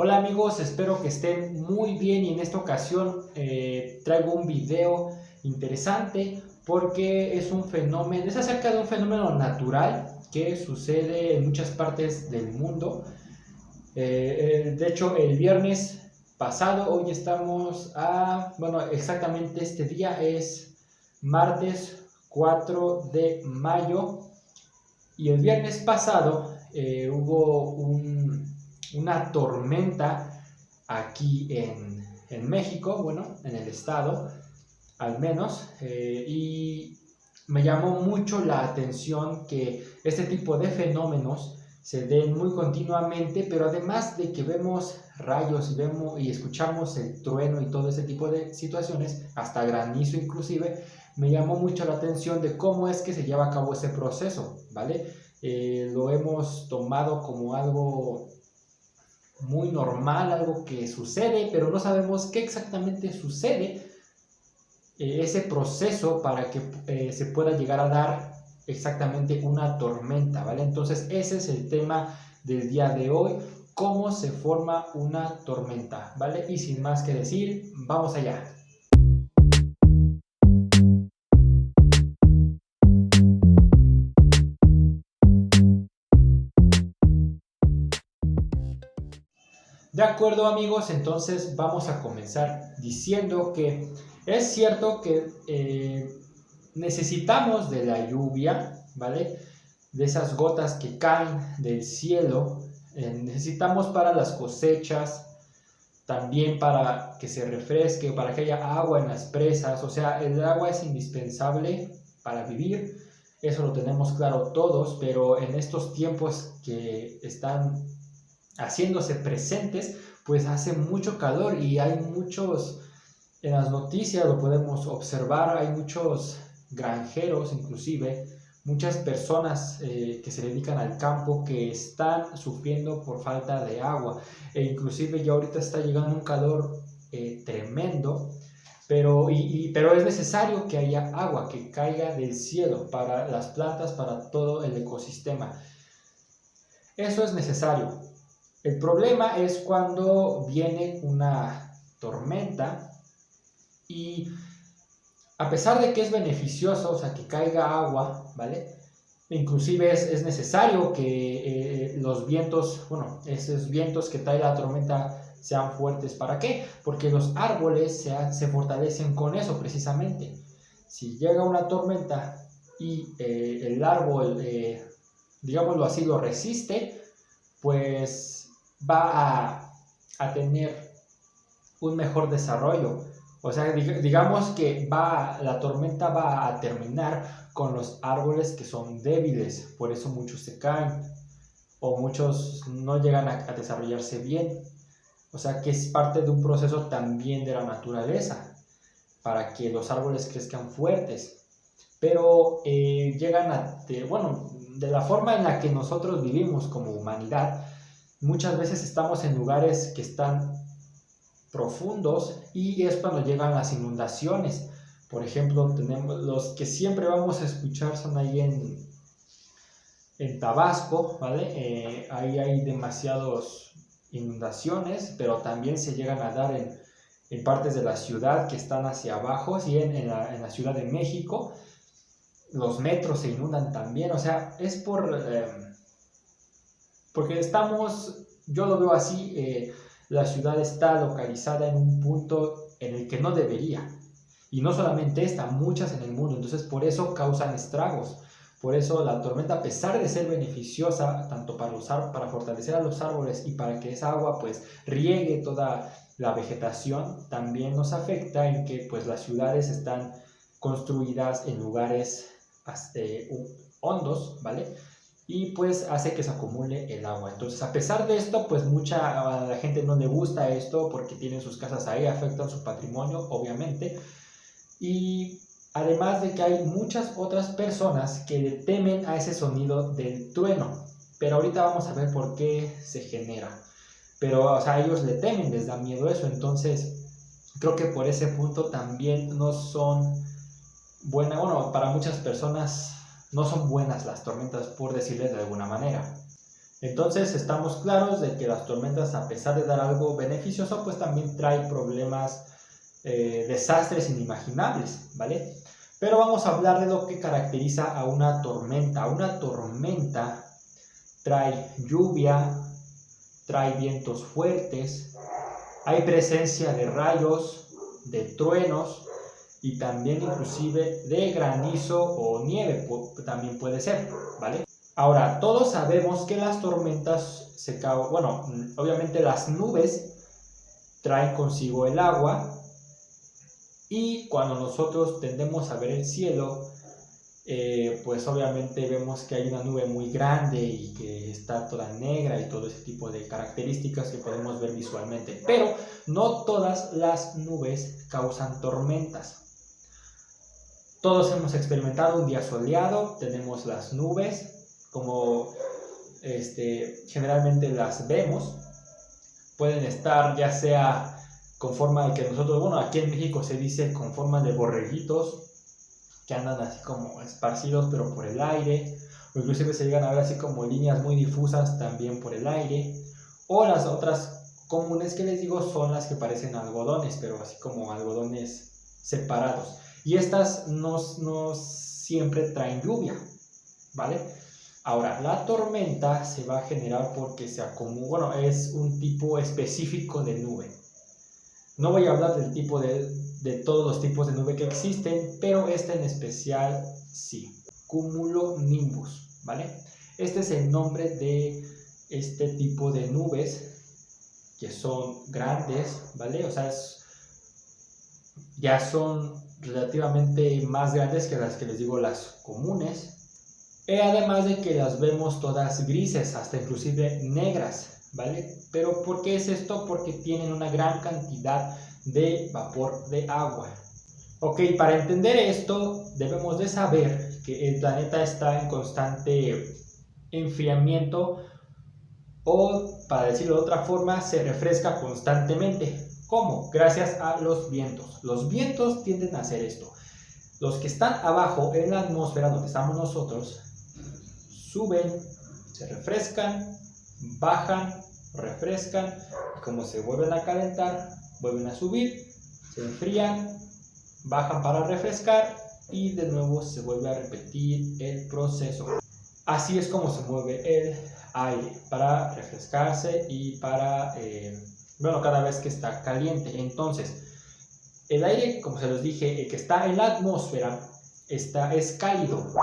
Hola amigos, espero que estén muy bien y en esta ocasión traigo un video interesante porque es acerca de un fenómeno natural que sucede en muchas partes del mundo. De hecho, el viernes pasado, hoy estamos exactamente este día es martes 4 de mayo y el viernes pasado hubo una tormenta aquí en México, bueno, en el estado al menos, y me llamó mucho la atención que este tipo de fenómenos se den muy continuamente, pero además de que vemos rayos y escuchamos el trueno y todo ese tipo de situaciones, hasta granizo inclusive, me llamó mucho la atención de cómo es que se lleva a cabo ese proceso, ¿vale? Lo hemos tomado como algo muy normal, algo que sucede, pero no sabemos qué exactamente sucede, ese proceso para que se pueda llegar a dar exactamente una tormenta, ¿vale? Entonces ese es el tema del día de hoy, cómo se forma una tormenta, ¿vale? Y sin más que decir, vamos allá. De acuerdo amigos, entonces vamos a comenzar diciendo que es cierto que necesitamos de la lluvia, ¿vale? De esas gotas que caen del cielo, necesitamos para las cosechas, también para que se refresque, para que haya agua en las presas, o sea, el agua es indispensable para vivir, eso lo tenemos claro todos, pero en estos tiempos que están haciéndose presentes, pues hace mucho calor y hay muchos, en las noticias lo podemos observar, hay muchos granjeros inclusive, muchas personas que se dedican al campo que están sufriendo por falta de agua e inclusive ya ahorita está llegando un calor tremendo, pero es necesario que haya agua que caiga del cielo para las plantas, para todo el ecosistema. Eso es necesario. El problema es cuando viene una tormenta y a pesar de que es beneficioso, o sea, que caiga agua, ¿vale? Inclusive es necesario que los vientos, bueno, esos vientos que trae la tormenta sean fuertes. ¿Para qué? Porque los árboles se fortalecen con eso precisamente. Si llega una tormenta y el árbol, digámoslo así, lo resiste, pues va a tener un mejor desarrollo. O sea, digamos que la tormenta va a terminar con los árboles que son débiles, por eso muchos se caen o muchos no llegan a desarrollarse bien. O sea, que es parte de un proceso también de la naturaleza para que los árboles crezcan fuertes. Pero de la forma en la que nosotros vivimos como humanidad, muchas veces estamos en lugares que están profundos y es cuando llegan las inundaciones. Por ejemplo, tenemos los que siempre vamos a escuchar son ahí en Tabasco, ¿vale? Ahí hay demasiadas inundaciones, pero también se llegan a dar en partes de la ciudad que están hacia abajo, ¿sí? En la Ciudad de México. Los metros se inundan también, o sea, es porque yo lo veo así, la ciudad está localizada en un punto en el que no debería. Y no solamente esta, muchas en el mundo. Entonces por eso causan estragos. Por eso la tormenta, a pesar de ser beneficiosa, tanto para fortalecer a los árboles y para que esa agua pues riegue toda la vegetación, también nos afecta en que pues las ciudades están construidas en lugares hondos, ¿vale? Y pues hace que se acumule el agua. Entonces, a pesar de esto, pues a la gente no le gusta esto porque tienen sus casas ahí, afectan su patrimonio, obviamente. Y además de que hay muchas otras personas que le temen a ese sonido del trueno. Pero ahorita vamos a ver por qué se genera. Pero, o sea, ellos le temen, les da miedo eso. Entonces, creo que por ese punto también no son buenas, bueno, para muchas personas no son buenas las tormentas, por decirles de alguna manera. Entonces estamos claros de que las tormentas, a pesar de dar algo beneficioso, pues también trae problemas, desastres inimaginables, ¿vale? Pero vamos a hablar de lo que caracteriza a una tormenta. Una tormenta trae lluvia, trae vientos fuertes, hay presencia de rayos, de truenos y también inclusive de granizo o nieve, también puede ser, ¿vale? Ahora, todos sabemos que las tormentas bueno, obviamente las nubes traen consigo el agua, y cuando nosotros tendemos a ver el cielo, pues obviamente vemos que hay una nube muy grande y que está toda negra y todo ese tipo de características que podemos ver visualmente. Pero no todas las nubes causan tormentas. Todos hemos experimentado un día soleado, tenemos las nubes, como generalmente las vemos. Pueden estar ya sea con forma de que nosotros, bueno, aquí en México se dice con forma de borreguitos, que andan así como esparcidos pero por el aire, o inclusive se llegan a ver así como líneas muy difusas también por el aire, o las otras comunes que les digo son las que parecen algodones, pero así como algodones separados, y estas no siempre traen lluvia, ¿vale? Ahora, la tormenta se va a generar porque se acumula, bueno, es un tipo específico de nube. No voy a hablar del tipo de todos los tipos de nube que existen, pero este en especial sí, cumulonimbus, ¿vale? Este es el nombre de este tipo de nubes que son grandes, ¿vale? O sea, ya son relativamente más grandes que las que les digo, las comunes. Además de que las vemos todas grises, hasta inclusive negras, ¿vale? Pero ¿por qué es esto? Porque tienen una gran cantidad de vapor de agua. Ok, para entender esto debemos de saber que el planeta está en constante enfriamiento, o para decirlo de otra forma, se refresca constantemente. ¿Cómo? Gracias a los vientos. Los vientos tienden a hacer esto. Los que están abajo en la atmósfera donde estamos nosotros suben, se refrescan, bajan, refrescan, y como se vuelven a calentar, vuelven a subir, se enfrían, bajan para refrescar y de nuevo se vuelve a repetir el proceso. Así es como se mueve el aire para refrescarse y para, bueno, cada vez que está caliente. Entonces, el aire, como se los dije, el que está en la atmósfera es cálido.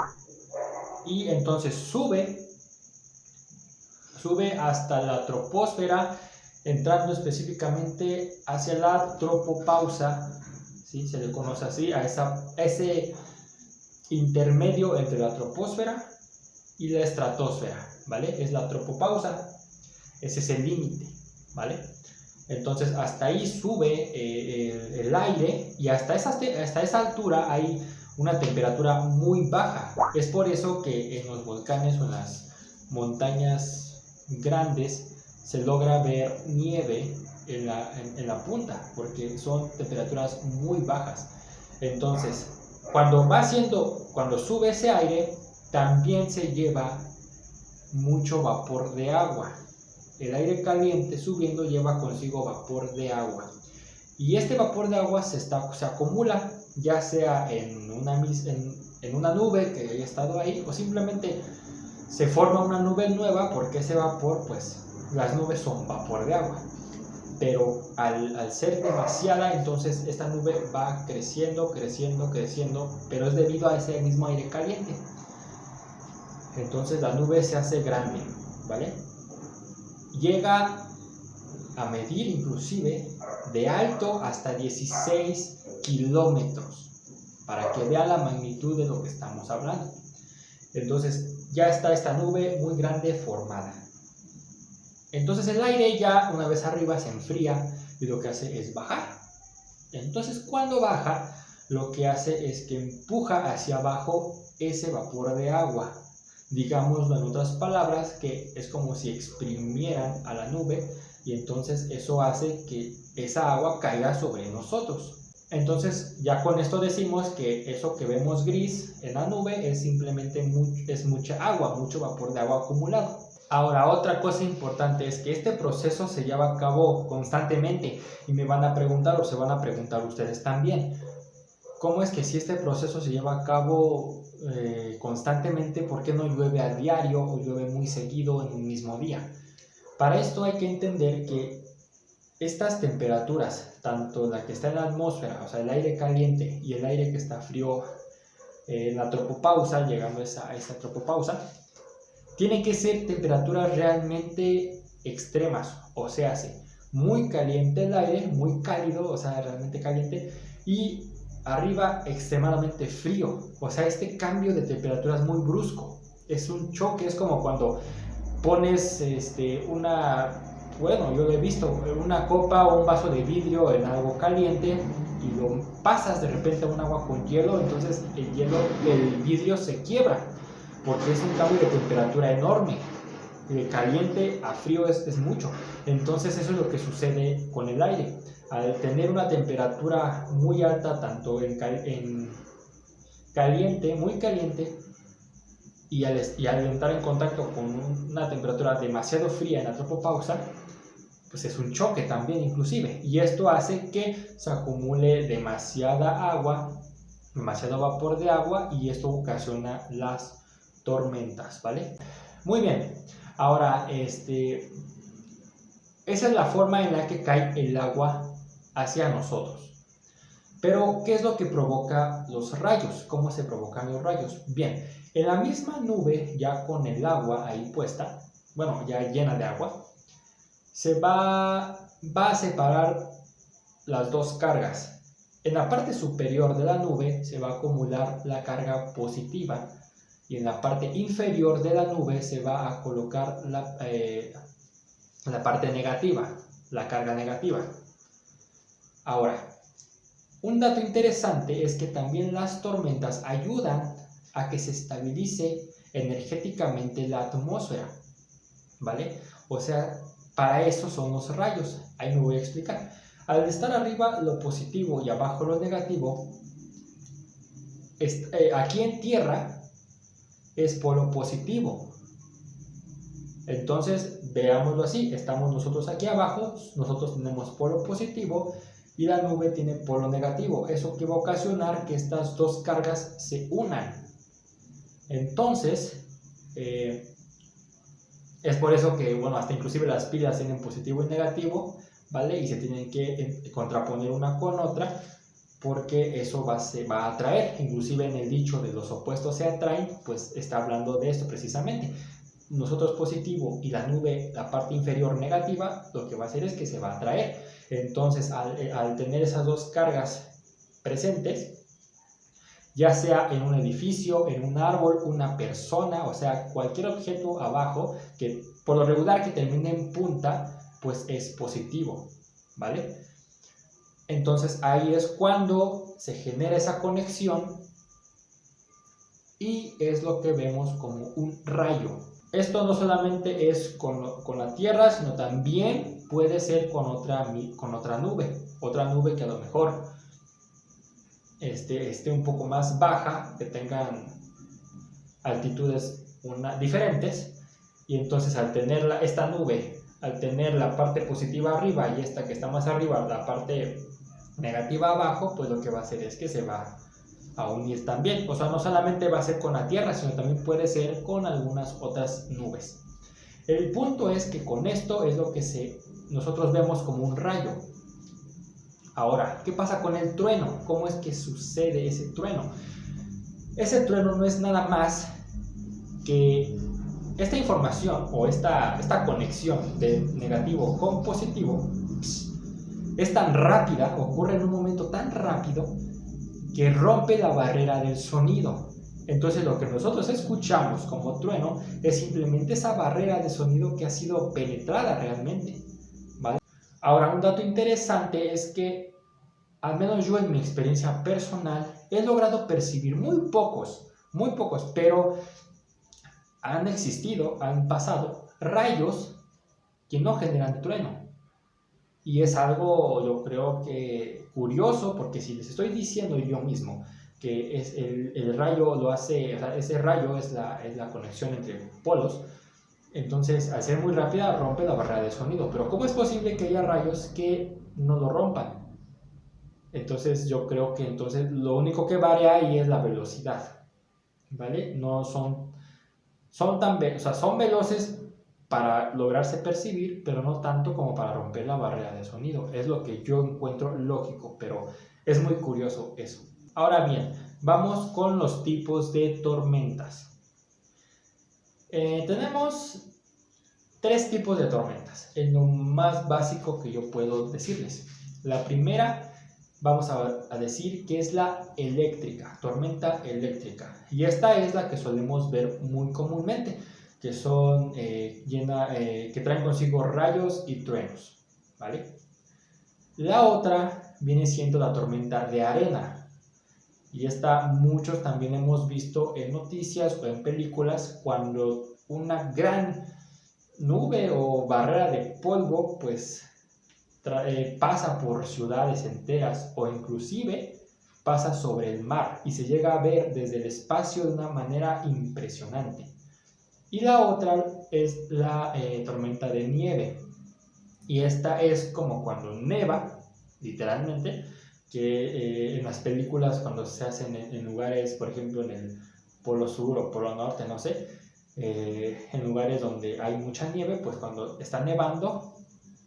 Y entonces sube hasta la troposfera, entrando específicamente hacia la tropopausa, ¿sí? Se le conoce así a ese intermedio entre la troposfera y la estratosfera, ¿vale? Es la tropopausa, ese es el límite, ¿vale? Entonces hasta ahí sube el aire, y hasta esa altura hay una temperatura muy baja. Es por eso que en los volcanes o en las montañas grandes se logra ver nieve en la punta, porque son temperaturas muy bajas. Entonces, cuando sube ese aire, también se lleva mucho vapor de agua. El aire caliente subiendo lleva consigo vapor de agua. Y este vapor de agua se acumula, ya sea en una nube que haya estado ahí, o simplemente se forma una nube nueva, porque ese vapor, pues las nubes son vapor de agua. Pero al ser demasiada, entonces esta nube va creciendo, pero es debido a ese mismo aire caliente. Entonces la nube se hace grande, ¿vale? Llega a medir inclusive de alto hasta 16 kilómetros, para que vean la magnitud de lo que estamos hablando. Entonces ya está esta nube muy grande formada. Entonces el aire ya una vez arriba se enfría y lo que hace es bajar. Entonces cuando baja, lo que hace es que empuja hacia abajo ese vapor de agua. Digámoslo en otras palabras, que es como si exprimieran a la nube, y entonces eso hace que esa agua caiga sobre nosotros. Entonces ya con esto decimos que eso que vemos gris en la nube es simplemente mucha agua, mucho vapor de agua acumulado. Ahora, otra cosa importante es que este proceso se lleva a cabo constantemente y me van a preguntar o se van a preguntar ustedes también, ¿cómo es que si este proceso se lleva a cabo constantemente, por qué no llueve a diario o llueve muy seguido en un mismo día? Para esto hay que entender que estas temperaturas, tanto la que está en la atmósfera, o sea, el aire caliente y el aire que está frío en la tropopausa, llegando a esa tropopausa, tienen que ser temperaturas realmente extremas, o sea, muy caliente el aire, muy cálido, o sea, realmente caliente, y arriba extremadamente frío, o sea, este cambio de temperatura es muy brusco, es un choque, es como cuando pones bueno, yo lo he visto, una copa o un vaso de vidrio en algo caliente y lo pasas de repente a un agua con hielo, entonces el vidrio se quiebra porque es un cambio de temperatura enorme. De caliente a frío es mucho. Entonces eso es lo que sucede con el aire. Al tener una temperatura muy alta, tanto en caliente, muy caliente, y al entrar en contacto con una temperatura demasiado fría en la tropopausa, pues es un choque también inclusive. Y esto hace que se acumule demasiada agua, demasiado vapor de agua, y esto ocasiona las tormentas, ¿vale? Muy bien, ahora esa es la forma en la que cae el agua hacia nosotros. Pero, ¿qué es lo que provoca los rayos? ¿Cómo se provocan los rayos? Bien, en la misma nube, ya con el agua ahí puesta, bueno, ya llena de agua, se va a separar las dos cargas. En la parte superior de la nube se va a acumular la carga positiva y en la parte inferior de la nube se va a colocar la parte negativa, la carga negativa. Ahora, un dato interesante es que también las tormentas ayudan a que se estabilice energéticamente la atmósfera, ¿vale? O sea, para eso son los rayos, ahí me voy a explicar. Al estar arriba lo positivo y abajo lo negativo, aquí en tierra es polo positivo. Entonces, veámoslo así, estamos nosotros aquí abajo, nosotros tenemos polo positivo y la nube tiene polo negativo. Eso que va a ocasionar que estas dos cargas se unan. Entonces, es por eso que, bueno, hasta inclusive las pilas tienen positivo y negativo, ¿vale? Y se tienen que contraponer una con otra, porque eso se va a atraer. Inclusive en el dicho de los opuestos se atraen, pues está hablando de esto precisamente. Nosotros positivo y la nube, la parte inferior negativa, lo que va a hacer es que se va a atraer. Entonces, al tener esas dos cargas presentes, ya sea en un edificio, en un árbol, una persona, o sea, cualquier objeto abajo, que por lo regular que termine en punta, pues es positivo, ¿vale? Entonces ahí es cuando se genera esa conexión y es lo que vemos como un rayo. Esto no solamente es con la Tierra, sino también puede ser con otra nube que a lo mejor esté un poco más baja, que tengan altitudes diferentes, y entonces al tener esta nube, al tener la parte positiva arriba y esta que está más arriba, la parte negativa abajo, pues lo que va a hacer es que se va a unir también. O sea, no solamente va a ser con la Tierra, sino también puede ser con algunas otras nubes. El punto es que con esto es lo que nosotros vemos como un rayo. Ahora, ¿qué pasa con el trueno? ¿Cómo es que sucede ese trueno? Ese trueno no es nada más que esta información o esta conexión de negativo con positivo es tan rápida, ocurre en un momento tan rápido que rompe la barrera del sonido. Entonces lo que nosotros escuchamos como trueno es simplemente esa barrera de sonido que ha sido penetrada realmente, ¿vale? Ahora, un dato interesante es que, al menos yo en mi experiencia personal, he logrado percibir muy pocos, pero han pasado rayos que no generan trueno. Y es algo, yo creo que curioso, porque si les estoy diciendo yo mismo que el rayo lo hace, o sea, ese rayo es la conexión entre polos, Entonces, al ser muy rápida, rompe la barrera de sonido. Pero ¿cómo es posible que haya rayos que no lo rompan? Entonces, yo creo que entonces lo único que varía ahí es la velocidad, ¿vale? No son tan o sea, son veloces para lograrse percibir, pero no tanto como para romper la barrera de sonido. Es lo que yo encuentro lógico, pero es muy curioso eso. Ahora bien, vamos con los tipos de tormentas. Tenemos tres tipos de tormentas, en lo más básico que yo puedo decirles. La primera, vamos a decir que es la eléctrica, tormenta eléctrica. Y esta es la que solemos ver muy comúnmente, que son que traen consigo rayos y truenos, ¿vale? La otra viene siendo la tormenta de arena. Y esta muchos también hemos visto en noticias o en películas cuando una gran nube o barrera de polvo pues pasa por ciudades enteras o inclusive pasa sobre el mar y se llega a ver desde el espacio de una manera impresionante. Y la otra es la tormenta de nieve. Y esta es como cuando neva, literalmente, que en las películas cuando se hacen en lugares, por ejemplo en el Polo Sur o Polo Norte, no sé, en lugares donde hay mucha nieve, pues cuando está nevando,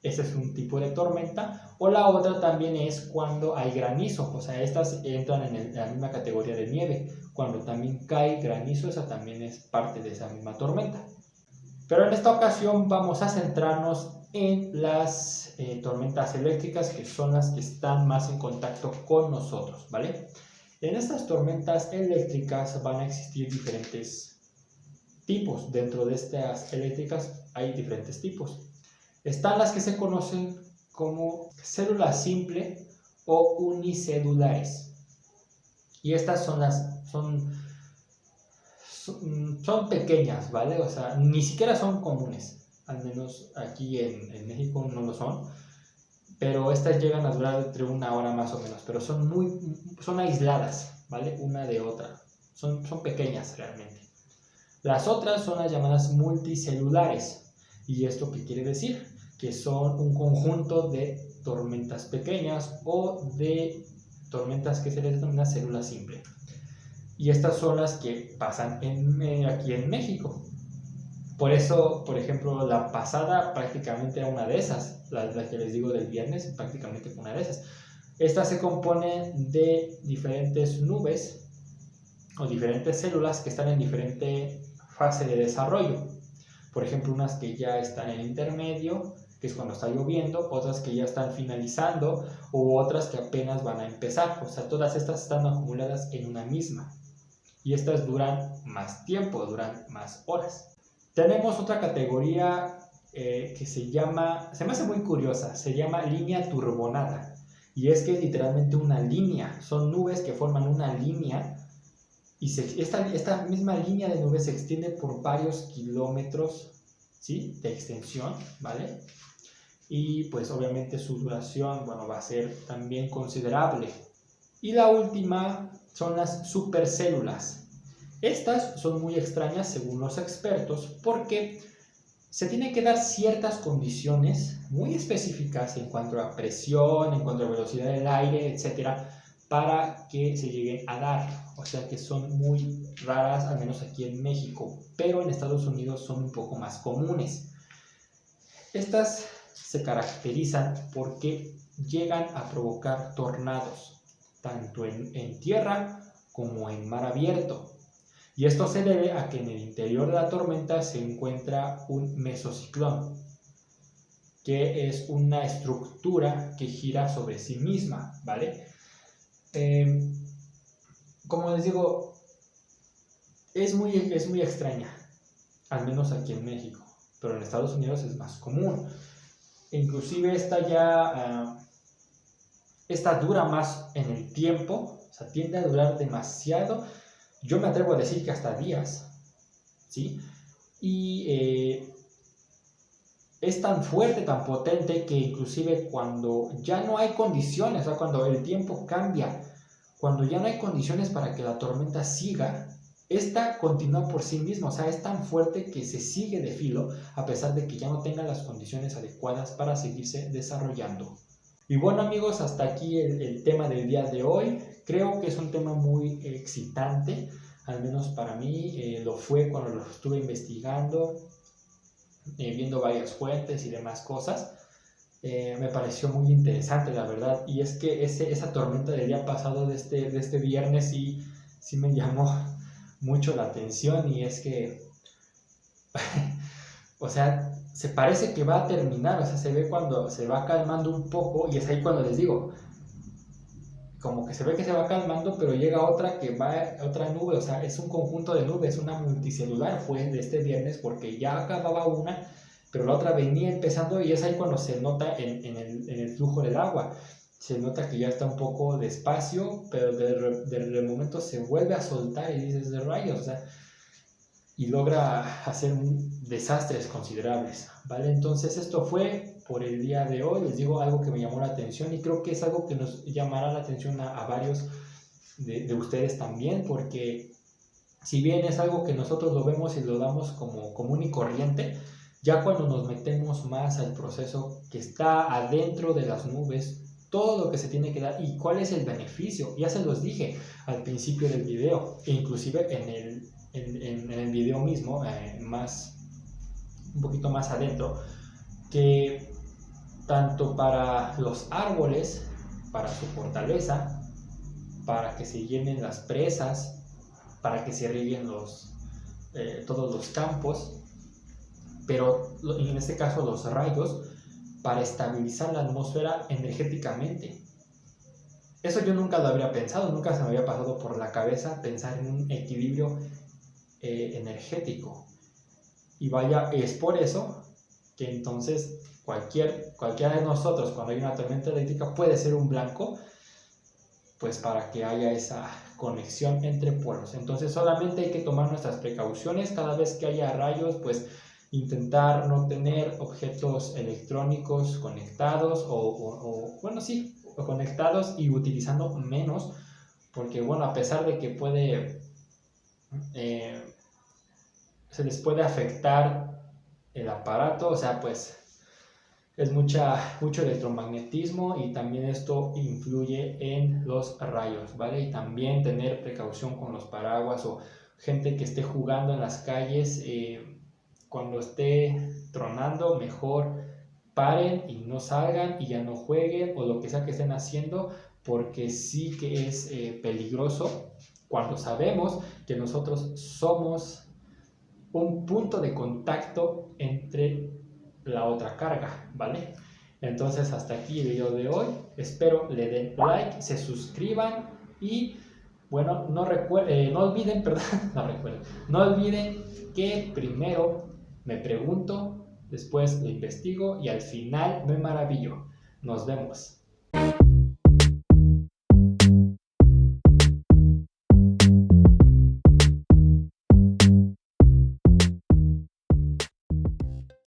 ese es un tipo de tormenta. O la otra también es cuando hay granizo, o sea, estas entran en la misma categoría de nieve. Cuando también cae granizo, esa también es parte de esa misma tormenta. Pero en esta ocasión vamos a centrarnos en las tormentas eléctricas, que son las que están más en contacto con nosotros, ¿vale? En estas tormentas eléctricas van a existir diferentes tipos. Dentro de estas eléctricas hay diferentes tipos. Están las que se conocen como células simple o unicelulares. Y estas son pequeñas, ¿vale? O sea, ni siquiera son comunes. Al menos aquí en México no lo son. Pero estas llegan a durar entre una hora más o menos. Pero son aisladas, ¿vale? Una de otra. Son pequeñas realmente. Las otras son las llamadas multicelulares. ¿Y esto qué quiere decir? Que son un conjunto de tormentas pequeñas o de tormentas que se les denomina célula simple. Y estas son las que pasan aquí en México. Por eso, por ejemplo, la pasada prácticamente era una de esas. La que les digo del viernes prácticamente fue una de esas. Esta se compone de diferentes nubes o diferentes células que están en diferente fase de desarrollo. Por ejemplo, unas que ya están en intermedio, que es cuando está lloviendo, otras que ya están finalizando u otras que apenas van a empezar. O sea, todas estas están acumuladas en una misma. Y estas duran más tiempo, duran más horas. Tenemos otra categoría que se me hace muy curiosa, se llama línea turbonada. Y es que es literalmente una línea, son nubes que forman una línea y esta misma línea de nubes se extiende por varios kilómetros, ¿sí?, de extensión, ¿vale? Y pues obviamente su duración, bueno, va a ser también considerable. Y la última son las supercélulas. Estas son muy extrañas según los expertos porque se tienen que dar ciertas condiciones muy específicas en cuanto a presión, en cuanto a velocidad del aire, etcétera, para que se lleguen a dar. O sea que son muy raras, al menos aquí en México, pero en Estados Unidos son un poco más comunes. Estas se caracterizan porque llegan a provocar tornados, tanto en tierra como en mar abierto. Y esto se debe a que en el interior de la tormenta se encuentra un mesociclón, que es una estructura que gira sobre sí misma, ¿vale? Como les digo, es muy extraña, al menos aquí en México, pero en Estados Unidos es más común. Inclusive esta dura más en el tiempo, o sea, tiende a durar demasiado. Yo me atrevo a decir que hasta días, ¿sí? Y es tan fuerte, tan potente, que inclusive cuando ya no hay condiciones, o sea, cuando el tiempo cambia, cuando ya no hay condiciones para que la tormenta siga, esta continúa por sí misma, o sea, es tan fuerte que se sigue de filo a pesar de que ya no tenga las condiciones adecuadas para seguirse desarrollando. Y bueno amigos, hasta aquí el tema del día de hoy. Creo que es un tema muy excitante, al menos para mí lo fue cuando lo estuve investigando, viendo varias fuentes y demás cosas. Me pareció muy interesante, la verdad. Y es que esa tormenta del día pasado, de este viernes, sí me llamó mucho la atención. Y es que, o sea, se parece que va a terminar. O sea, se ve cuando se va calmando un poco. Y es ahí cuando les digo, como que se ve que se va calmando, pero llega otra nube. O sea, es un conjunto de nubes, una multicelular fue de este viernes, porque ya acababa una, pero la otra venía empezando, y es ahí cuando se nota en el flujo del agua. Se nota que ya está un poco despacio, pero de momento se vuelve a soltar y dices, de rayos, o sea, y logra hacer desastres considerables, ¿vale? Entonces esto fue por el día de hoy. Les digo algo que me llamó la atención, y creo que es algo que nos llamará la atención a varios de ustedes también, porque si bien es algo que nosotros lo vemos y lo damos como común y corriente, ya cuando nos metemos más al proceso que está adentro de las nubes, todo lo que se tiene que dar y cuál es el beneficio, ya se los dije al principio del video, e inclusive en el video mismo, un poquito más adentro, que tanto para los árboles, para su fortaleza, para que se llenen las presas, para que se rieguen todos los campos, pero en este caso los rayos, para estabilizar la atmósfera energéticamente. Eso yo nunca lo habría pensado, nunca se me había pasado por la cabeza pensar en un equilibrio energético. Y vaya, es por eso que entonces cualquiera de nosotros, cuando hay una tormenta eléctrica, puede ser un blanco, pues para que haya esa conexión entre polos. Entonces solamente hay que tomar nuestras precauciones cada vez que haya rayos, pues intentar no tener objetos electrónicos conectados o conectados, y utilizando menos, porque bueno, a pesar de que se les puede afectar el aparato, o sea, pues es mucho electromagnetismo, y también esto influye en los rayos, ¿vale? Y también tener precaución con los paraguas, o gente que esté jugando en las calles, cuando esté tronando, mejor paren y no salgan y ya no jueguen, o lo que sea que estén haciendo, porque sí que es peligroso cuando sabemos que nosotros somos un punto de contacto entre la otra carga, ¿vale? Entonces hasta aquí el video de hoy. Espero le den like, se suscriban, y bueno, no olviden, perdón, no olviden que primero me pregunto, después lo investigo y al final me maravillo. Nos vemos.